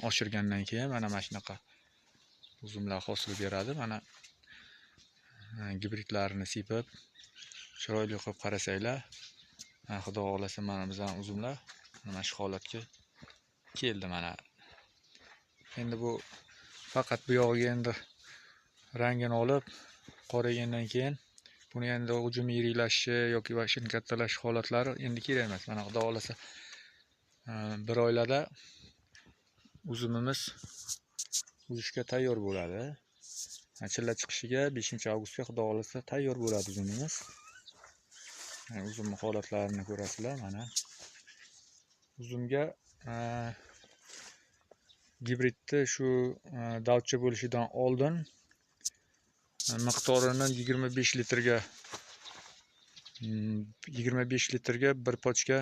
oshirgandan keyin mana shunaqa uzumlar hosil beradi. Mana gibridlarini sepib chiroyli qilib qarasanglar, xudo xohlasa mana bizning uzumlar mana shu holatga keldi. Mana endi bu faqat bu yog'iga endi rangini olib qoragandan keyin buni endi hujum yiriklashishi yoki vashini kattalashish holatlari endi kerak emas. Mana xudo xohlasa bir oylarda uzumimiz uzishga tayyor bo'ladi. Chilla chiqishiga 5-avgustga xudo xohlasa tayyor bo'ladi uzumimiz. Uzum holatlarini ko'rasizlar. Mana uzumga gibridni shu davcha bo'lishidan oldin miqdorini 25 litrga bir pochka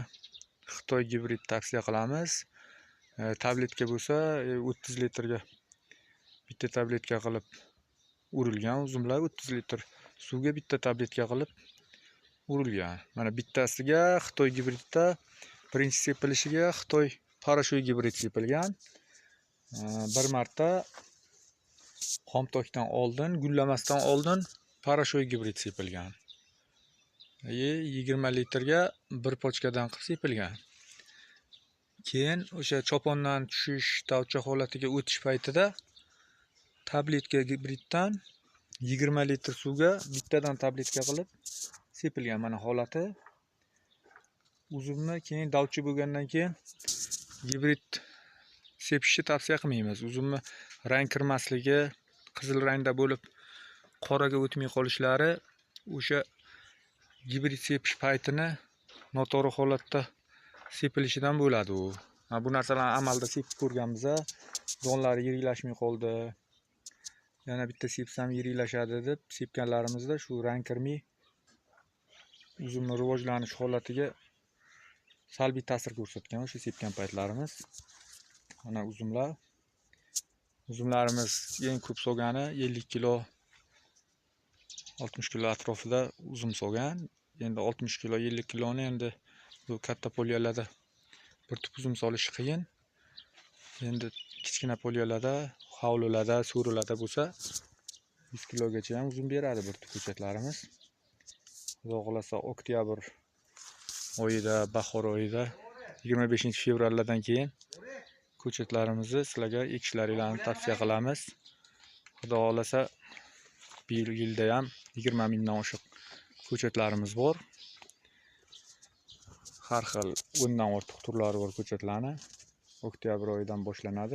Xitoy gibrid tavsiya qilamiz. Tabletka bo'lsa 30 litrga bitta tabletka qilib urilgan uzumlar 30 litr suvga bitta tabletka qilib urilgan. Mana bittasiga Xitoy gibridda birinchi sepilishiga Xitoy parashoy gibrid sepilgan. Bir marta xomtokdan oldin, gullamasdan oldin parashoy gibrid sepilgan. 20 litrga bir pochkadan qilib sepilgan. Keyin o'sha chopondan tushish, davcha holatiga o'tish paytida tabletka gibriddan 20 litr suvga bittadan tabletka qilib sepilgan. Mana holati. Uzumni keyin davchi bo'lgandan keyin gibrid sepishni tavsiya qilmaymiz. Uzumni rang kirmasligi, qizil rangda bo'lib qoraga o'tmay qolishlari o'sha gibrid sepish paytini noto'g'ri holatda sepilishidan bo'ladi u. Bu narsalarni amalda sepib ko'rganmiz. Donlari yiriklashmay qoldi. Yana bitta sepsam yiriklashadi deb sepganlarimizda shu rang kirmay uzumni rivojlanish holatiga salbiy ta'sir ko'rsatgan o'sha sepgan paytlarimiz. Mana uzumlarimiz eng ko'p so'gani 50 kilo 60 kilo atrofida uzum so'gan. Endi 60 kilo 50 kiloni endi bu katta polyalarda bir tup uzum solish qiyin. Endi kichkina polyalarda, hovlilarda, so'rilarda bo'lsa 100 kilogacha ham uzum beradi bir tup ko'chatlarimiz. Xudo xolasa oktyabr oyida, bahor oyida 25-fevraldan keyin ko'chatlarimizni sizlarga ekishlaringizni tavsiya qilamiz. Xudo xolasa bir yilda ham 20 mingdan oshiq ko'chatlarimiz bor. Har xil 10 dan ortiq turlari bor ko'chatlarni. Oktyabr oyidan boshlanadi.